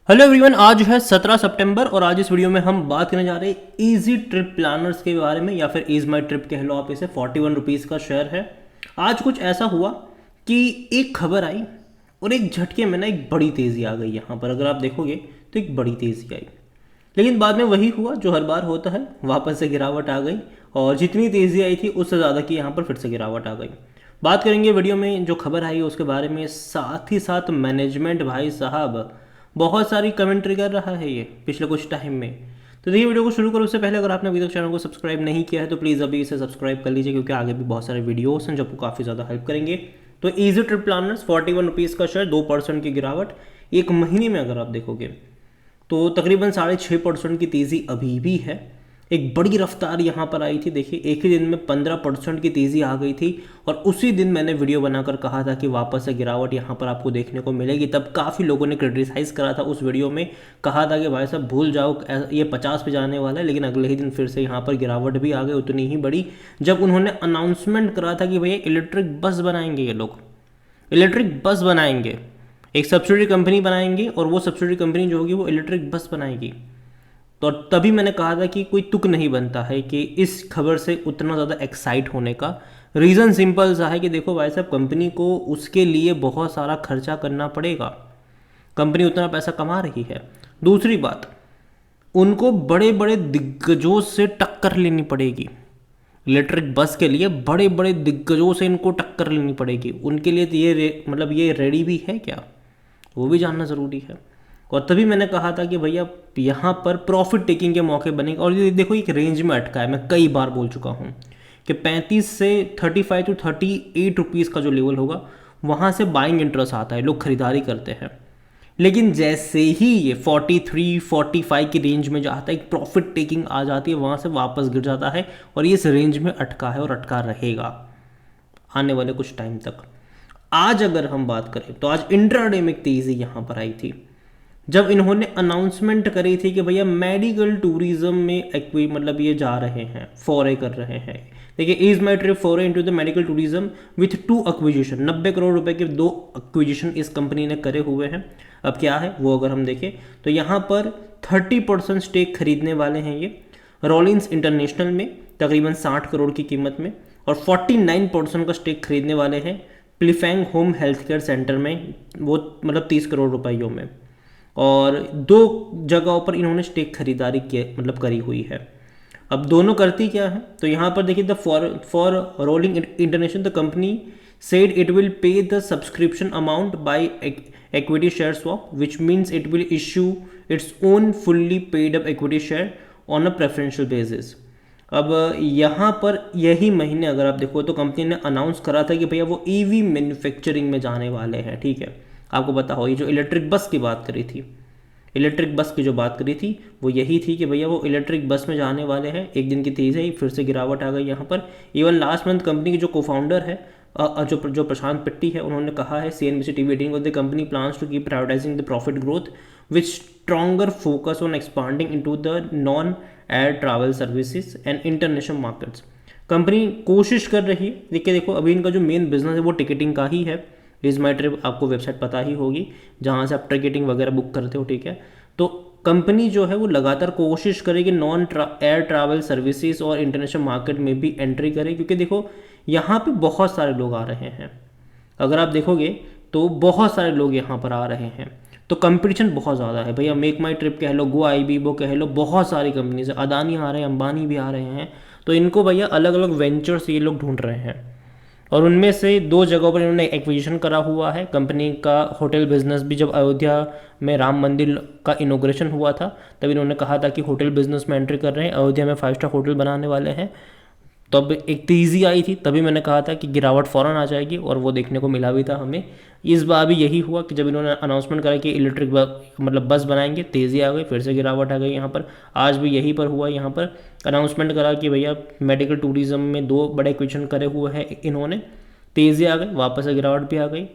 Hello everyone, आज है 17 सितंबर और आज इस वीडियो में हम बात करने जा रहे हैं इजी ट्रिप प्लानर्स के बारे में, या फिर इज माई ट्रिप कह लो आप इसे। 41 रुपीज़ का शेयर है। आज कुछ ऐसा हुआ कि एक खबर आई और एक झटके में ना एक बड़ी तेज़ी आ गई यहाँ पर। अगर आप देखोगे तो एक बड़ी तेज़ी आई, लेकिन बाद में वही हुआ जो हर बार होता है, वापस से गिरावट आ गई। और जितनी तेज़ी आई थी उससे ज़्यादा की यहाँ पर फिर से गिरावट आ गई। बात करेंगे वीडियो में जो खबर आई उसके बारे में, साथ ही साथ मैनेजमेंट भाई साहब बहुत सारी कमेंट्री कर रहा है ये पिछले कुछ टाइम में। तो देखिए, वीडियो को शुरू करो उससे पहले अगर आपने अभी तक चैनल को सब्सक्राइब नहीं किया है तो प्लीज़ अभी इसे सब्सक्राइब कर लीजिए, क्योंकि आगे भी बहुत सारे वीडियोस हैं जो आपको काफ़ी ज़्यादा हेल्प करेंगे। तो इजी ट्रिप प्लानर्स 41 रुपीज़ का शेयर, 2% की गिरावट एक महीने में अगर आप देखोगे तो तकरीबन 6.5% की तेज़ी अभी भी है। एक बड़ी रफ्तार यहाँ पर आई थी। देखिए, एक ही दिन में 15% की तेज़ी आ गई थी। और उसी दिन मैंने वीडियो बनाकर कहा था कि वापस से गिरावट यहाँ पर आपको देखने को मिलेगी। तब काफ़ी लोगों ने क्रिटिसाइज़ करा था उस वीडियो में, कहा था कि भाई साहब भूल जाओ, ये 50 पे जाने वाला है। लेकिन अगले ही दिन फिर से यहाँ पर गिरावट भी आ गई, उतनी ही बड़ी, जब उन्होंने अनाउंसमेंट करा था कि भैया इलेक्ट्रिक बस बनाएंगे, ये लोग इलेक्ट्रिक बस बनाएंगे, एक सब्सिडी कंपनी बनाएंगे और वो सब्सिडी कंपनी जो होगी वो इलेक्ट्रिक बस बनाएगी। तो तभी मैंने कहा था कि कोई तुक नहीं बनता है कि इस खबर से उतना ज़्यादा एक्साइट होने का। रीज़न सिंपल सा है कि देखो भाई साहब, कंपनी को उसके लिए बहुत सारा खर्चा करना पड़ेगा। कंपनी उतना पैसा कमा रही है। दूसरी बात, उनको बड़े बड़े दिग्गजों से टक्कर लेनी पड़ेगी। इलेक्ट्रिक बस के लिए बड़े बड़े दिग्गजों से इनको टक्कर लेनी पड़ेगी। उनके लिए तो मतलब ये रेडी भी है क्या, वो भी जानना ज़रूरी है। और तभी मैंने कहा था कि भैया यहाँ पर प्रॉफिट टेकिंग के मौके बनेंगे। और ये देखो, एक रेंज में अटका है। मैं कई बार बोल चुका हूँ कि 35 से 35 टू 38 रुपीज़ का जो लेवल होगा वहाँ से बाइंग इंटरेस्ट आता है, लोग खरीदारी करते हैं। लेकिन जैसे ही ये 43 45 की रेंज में जाता है, एक प्रॉफिट टेकिंग आ जाती है, वहाँ से वापस गिर जाता है। और ये इस रेंज में अटका है और अटका रहेगा आने वाले कुछ टाइम तक। आज अगर हम बात करें तो आज इंट्राडे में एक तेज़ी यहाँ पर आई थी, जब इन्होंने अनाउंसमेंट करी थी कि भैया मेडिकल टूरिज्म में मतलब ये जा रहे हैं, फॉरे कर रहे हैं। देखिए, ease my trip foray into the medical tourism with 2 acquisition, 90 crore रुपए के 2 एक्विजिशन इस कंपनी ने करे हुए हैं। अब क्या है वो अगर हम देखें तो यहाँ पर 30% स्टेक खरीदने वाले हैं ये रॉलिंस इंटरनेशनल में, तकरीबन 60 करोड़ की कीमत में। और 49% का स्टेक खरीदने वाले हैं प्लीफैंग होम हेल्थ केयर सेंटर में, वो मतलब 30 करोड़ रुपयों में। और 2 जगहों पर इन्होंने स्टेक खरीदारी करी हुई है। अब दोनों करती क्या है, तो यहाँ पर देखिए, the for rolling international the company said it will pay the subscription amount by equity share swap, which means it will issue its own fully paid up equity share on a preferential basis। अब यहाँ पर यही महीने अगर आप देखो तो company ने अनाउंस करा था कि भैया वो ईवी मैन्युफैक्चरिंग में जाने वाले हैं। ठीक है, आपको पता हो, ये जो इलेक्ट्रिक बस की बात करी थी, इलेक्ट्रिक बस की जो बात करी थी वो यही थी कि भैया वो इलेक्ट्रिक बस में जाने वाले हैं। एक दिन की तेज़ी है, फिर से गिरावट आ गई यहाँ पर। इवन लास्ट मंथ कंपनी के जो कोफाउंडर है, जो प्रशांत पिट्टी है, उन्होंने कहा है CNBC TV 18 the company plans to keep prioritising the profit growth with stronger focus on expanding into the non air travel services and international markets. Company कोशिश कर रही है। देखिए देखो, अभी इनका जो मेन बिजनेस है वो टिकटिंग का ही है। इज माई ट्रिप आपको वेबसाइट पता ही होगी जहाँ से आप टिकटिंग वगैरह बुक करते हो। ठीक है, तो कंपनी जो है वो लगातार कोशिश करेगी नॉन एयर ट्रैवल सर्विसेज और इंटरनेशनल मार्केट में भी एंट्री करे, क्योंकि देखो यहाँ पे बहुत सारे लोग आ रहे हैं। अगर आप देखोगे तो बहुत सारे लोग यहाँ पर आ रहे हैं, तो कंपटीशन बहुत ज़्यादा है भैया। मेक माई ट्रिप कह लो, गो आईबीबो कह लो, बहुत सारी कंपनी से अदानी आ रहे हैं, अंबानी भी आ रहे हैं। तो इनको भैया अलग अलग वेंचर्स ये लोग ढूंढ रहे हैं। और उनमें से 2 जगहों पर इन्होंने एक्विजिशन करा हुआ है। कंपनी का होटल बिजनेस भी, जब अयोध्या में राम मंदिर का इनोग्रेशन हुआ था तब इन्होंने कहा था कि होटल बिजनेस में एंट्री कर रहे हैं, अयोध्या में 5 स्टार होटल बनाने वाले हैं। तब एक तेज़ी आई थी, तभी मैंने कहा था कि गिरावट फ़ौरन आ जाएगी, और वो देखने को मिला भी था हमें। इस बार भी यही हुआ कि जब इन्होंने अनाउंसमेंट करा कि इलेक्ट्रिक बस बनाएंगे, तेज़ी आ गई, फिर से गिरावट आ गई यहाँ पर। आज भी यहीं पर हुआ, यहाँ पर अनाउंसमेंट करा कि भैया मेडिकल टूरिज्म में 2 बड़े क्वेश्चन करे हुए हैं इन्होंने, तेज़ी आ गई, वापस से गिरावट भी आ गई।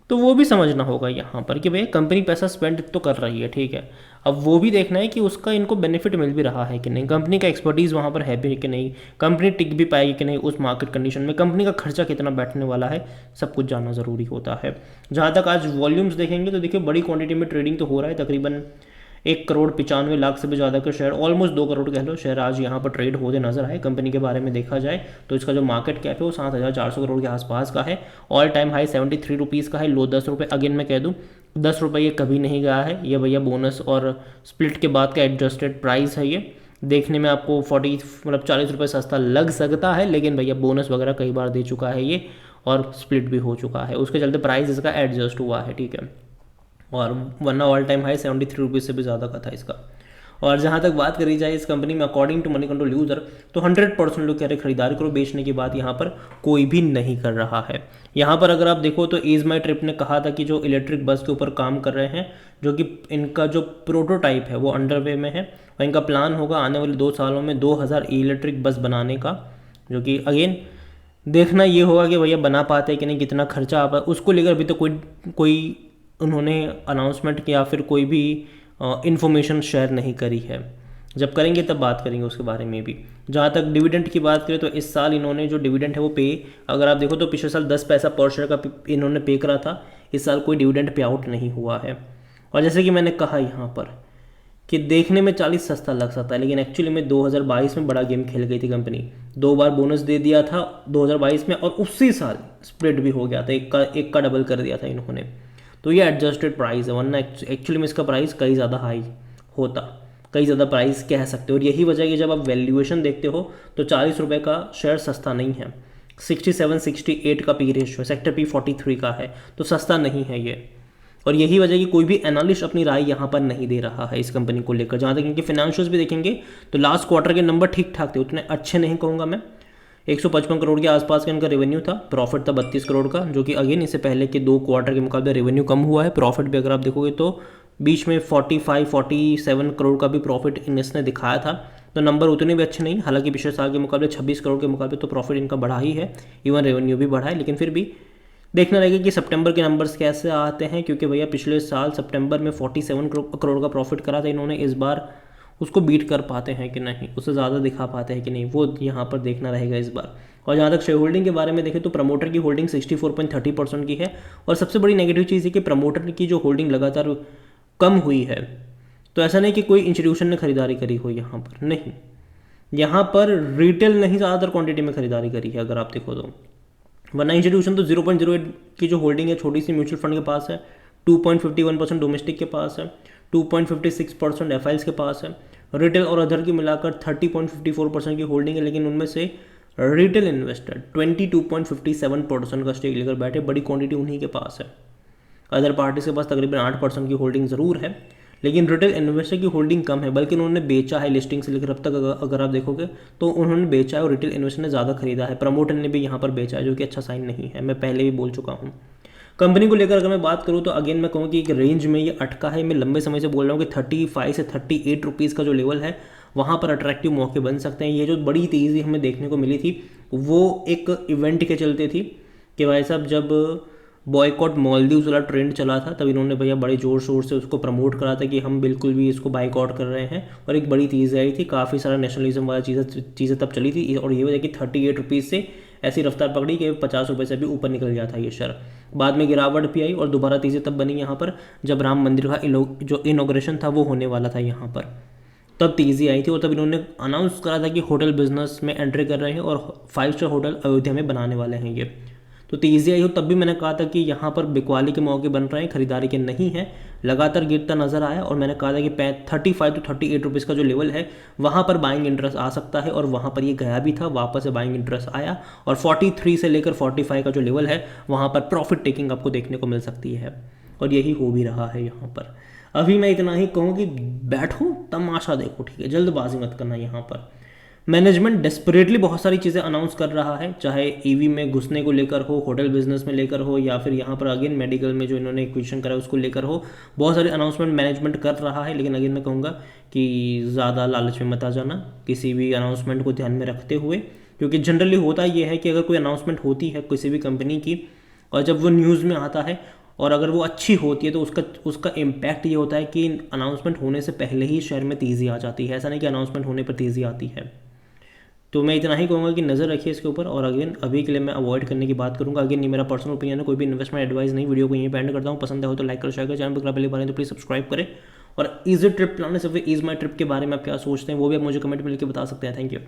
तो वो भी समझना होगा यहाँ पर कि भैया कंपनी पैसा स्पेंड तो कर रही है, ठीक है, अब वो भी देखना है कि उसका इनको बेनिफिट मिल भी रहा है कि नहीं, कंपनी का एक्सपर्टीज़ वहाँ पर है भी कि नहीं, कंपनी टिक भी पाएगी कि नहीं उस मार्केट कंडीशन में, कंपनी का खर्चा कितना बैठने वाला है, सब कुछ जानना ज़रूरी होता है। जहाँ तक आज वॉल्यूम्स देखेंगे तो देखिए बड़ी क्वांटिटी में ट्रेडिंग तो हो रहा है, तकरीबन 1,95,00,000 से भी ज़्यादा के शेयर, ऑलमोस्ट 2 करोड़ कह लो शेयर आज यहाँ पर ट्रेड होते नजर आए। कंपनी के बारे में देखा जाए तो इसका जो मार्केट कैप है वो 7,400 करोड़ के आसपास का है, ऑल टाइम हाई 73 रुपीज़ का है, लो 10 रुपये। अगेन मैं कह दूँ 10 रुपये ये कभी नहीं गया है, ये भैया बोनस और स्प्लिट के बाद का एडजस्टेड प्राइस है। ये देखने में आपको 40 रुपये सस्ता लग सकता है, लेकिन भैया बोनस वगैरह कई बार दे चुका है ये, और स्प्लिट भी हो चुका है, उसके चलते प्राइस इसका एडजस्ट हुआ है, ठीक है, और वरना ऑल टाइम हाई 73 रुपीज़ से भी ज़्यादा का था इसका। और जहाँ तक बात करी जाए इस कंपनी में according to Moneycontrol user, तो 100% लोग कह रहे खरीदारी करो, बेचने की बात यहाँ पर कोई भी नहीं कर रहा है। यहाँ पर अगर आप देखो तो ईज माई ट्रिप ने कहा था कि जो इलेक्ट्रिक बस के ऊपर काम कर रहे हैं, जो कि इनका जो प्रोटोटाइप है वो अंडरवे में है, और इनका प्लान होगा आने वाले 2 सालों में 2000 इलेक्ट्रिक बस बनाने का, जो कि अगेन देखना ये होगा कि भैया बना पाते हैं कि नहीं, कितना खर्चा आ पाए, उसको लेकर अभी तो कोई उन्होंने अनाउंसमेंट या फिर कोई भी इन्फॉर्मेशन शेयर नहीं करी है। जब करेंगे तब बात करेंगे उसके बारे में भी। जहाँ तक डिविडेंड की बात करें तो इस साल इन्होंने जो डिविडेंड है वो पे, अगर आप देखो तो पिछले साल 10 पैसा पर शेयर का इन्होंने पे करा था, इस साल कोई डिविडेंड पे आउट नहीं हुआ है। और जैसे कि मैंने कहा यहाँ पर कि देखने में 40 सस्ता लग सकता है, लेकिन एक्चुअली में 2022 में बड़ा गेम खेल गई थी कंपनी, 2 बार बोनस दे दिया था 2022 में, और उसी साल स्प्लिट भी हो गया था, एक का डबल कर दिया था इन्होंने। तो ये एडजस्टेड प्राइस है, वरना एक्चुअली में इसका प्राइस कई ज़्यादा हाई होता, कई ज़्यादा प्राइस कह सकते हो। और यही वजह है कि जब आप वैल्यूएशन देखते हो तो 40 रुपये का शेयर सस्ता नहीं है, 67-68 का पी रेशियो है, सेक्टर पी 43 का है, तो सस्ता नहीं है ये। और यही वजह कि कोई भी एनालिस्ट अपनी राय यहाँ पर नहीं दे रहा है इस कंपनी को लेकर। जहाँ तक इनके फाइनेंशियल्स भी देखेंगे तो लास्ट क्वार्टर के नंबर ठीक ठाक थे, उतने अच्छे नहीं कहूँगा मैं, 155 करोड़ के आसपास का इनका रेवेन्यू था, प्रॉफिट था 32 करोड़ का, जो कि अगेन इससे पहले के 2 क्वार्टर के मुकाबले रेवेन्यू कम हुआ है। प्रॉफिट भी अगर आप देखोगे तो बीच में 45-47 करोड़ का भी प्रॉफिट इसने दिखाया था, तो नंबर उतने भी अच्छे नहीं, हालांकि पिछले साल के मुकाबले 26 करोड़ के मुकाबले तो प्रॉफिट इनका बढ़ा ही है, इवन रेवेन्यू भी बढ़ा है। लेकिन फिर भी देखना रहेगा कि सितंबर के नंबर्स कैसे आते हैं, क्योंकि भैया पिछले साल सितंबर में 47 करोड़ का प्रॉफिट करा था इन्होंने, इस बार उसको बीट कर पाते हैं कि नहीं, उससे ज़्यादा दिखा पाते हैं कि नहीं, वो यहाँ पर देखना रहेगा इस बार। और जहाँ तक शेयर होल्डिंग के बारे में देखें तो प्रमोटर की होल्डिंग 64.30% की है, और सबसे बड़ी नेगेटिव चीज़ है कि प्रमोटर की जो होल्डिंग लगातार कम हुई है, तो ऐसा नहीं कि कोई इंस्टीट्यूशन ने खरीदारी करी हो यहाँ पर, नहीं, यहाँ पर रिटेल नहीं ज़्यादातर क्वांटिटी में खरीदारी करी है अगर आप देखो तो, वरना इंस्टीट्यूशन तो 0.08 की जो होल्डिंग है छोटी सी म्यूचुअल फंड के पास है, 2.51% डोमेस्टिक के पास है, 2.56% एफआईएल्स के पास है, रिटेल और अदर की मिलाकर 30.54% की होल्डिंग है, लेकिन उनमें से रिटेल इन्वेस्टर 22.57% का स्टेक लेकर बैठे, बड़ी क्वांटिटी उन्हीं के पास है। अदर पार्टीज के पास तकरीबन 8% की होल्डिंग ज़रूर है, लेकिन रिटेल इन्वेस्टर की होल्डिंग कम है, बल्कि उन्होंने बेचा है लिस्टिंग से लेकर अब तक अगर आप देखोगे तो उन्होंने बेचा है, और रिटेल इन्वेस्टर ने ज़्यादा खरीदा है, प्रमोटर ने भी यहाँ पर बेचा है, जो कि अच्छा साइन नहीं है, मैं पहले भी बोल चुका हूँ। कंपनी को लेकर अगर मैं बात करूँ तो अगेन मैं कहूँ कि एक रेंज में ये अटका है, मैं लंबे समय से बोल रहा हूँ कि 35 से 38 रुपीज़ का जो लेवल है वहाँ पर अट्रैक्टिव मौके बन सकते हैं। ये जो बड़ी तेज़ी हमें देखने को मिली थी वो एक इवेंट के चलते थी कि भाई साहब जब बॉयकॉट मालदीव्स वाला ट्रेंड चला था तब इन्होंने भैया बड़े ज़ोर शोर से उसको प्रमोट करा था कि हम बिल्कुल भी इसको बाइकआउट कर रहे हैं, और एक बड़ी चीज़ आई थी, काफ़ी सारा नेशनलिज्म वाला चीज़ें तब चली थी, और ये वजह कि 38 रुपीज़ से ऐसी रफ्तार पकड़ी कि 50 रुपये से भी ऊपर निकल गया था ये शेयर। बाद में गिरावट भी आई और दोबारा तेज़ी तब बनी यहाँ पर जब राम मंदिर का जो इनॉग्रेशन था वो होने वाला था यहाँ पर, तब तेज़ी आई थी, और तब इन्होंने अनाउंस करा था कि होटल बिजनेस में एंट्री कर रहे हैं और 5 स्टार होटल अयोध्या में बनाने वाले हैं ये, तो तेज़ी आई हो। तब भी मैंने कहा था कि यहाँ पर बिकवाली के मौके बन रहे हैं, खरीदारी के नहीं है, लगातार गिरता नजर आया, और मैंने कहा था कि 35 to 38 रुपीज़ का जो लेवल है वहाँ पर बाइंग इंटरेस्ट आ सकता है, और वहाँ पर ये गया भी था, वापस से बाइंग इंटरेस्ट आया, और 43 से लेकर 45 का जो लेवल है वहाँ पर प्रॉफिट टेकिंग आपको देखने को मिल सकती है, और यही हो भी रहा है यहाँ पर। अभी मैं इतना ही कहूँ कि बैठो तमाशा देखो, ठीक है, जल्दबाजी मत करना यहाँ पर। मैनेजमेंट डेस्परेटली बहुत सारी चीज़ें अनाउंस कर रहा है, चाहे ईवी में घुसने को लेकर हो, होटल बिजनेस में लेकर हो, या फिर यहाँ पर अगेन मेडिकल में जो इन्होंने एक्विजिशन करा है उसको लेकर हो, बहुत सारे अनाउंसमेंट मैनेजमेंट कर रहा है। लेकिन अगेन मैं कहूँगा कि ज़्यादा लालच में मत आ जाना किसी भी अनाउंसमेंट को ध्यान में रखते हुए, क्योंकि जनरली होता ये है कि अगर कोई अनाउंसमेंट होती है किसी भी कंपनी की और जब वो न्यूज़ में आता है और अगर वो अच्छी होती है तो उसका उसका इम्पैक्ट ये होता है कि अनाउंसमेंट होने से पहले ही शेयर में तेज़ी आ जाती है, ऐसा नहीं कि अनाउंसमेंट होने पर तेज़ी आती है। तो मैं इतना ही कहूँगा कि नज़र रखिए इसके ऊपर। और अगेन अभी के लिए मैं अवॉइड करने की बात करूँगा। अगेन ये मेरा पर्सनल ओपिनियन है, कोई भी इन्वेस्टमेंट एडवाइस नहीं। वीडियो को यहीं पे एंड करता हूँ। पसंद हो तो लाइक कर, शेयर कर, चैनल पर पहले बार तो प्लीज़ सब्सक्राइब करें। और ईजी ट्रिप प्लान से फिर ईज माई ट्रिप के बारे में आप क्या सोचते हैं वो भी आप मुझे कमेंट में लिख के बता सकते हैं। Thank you.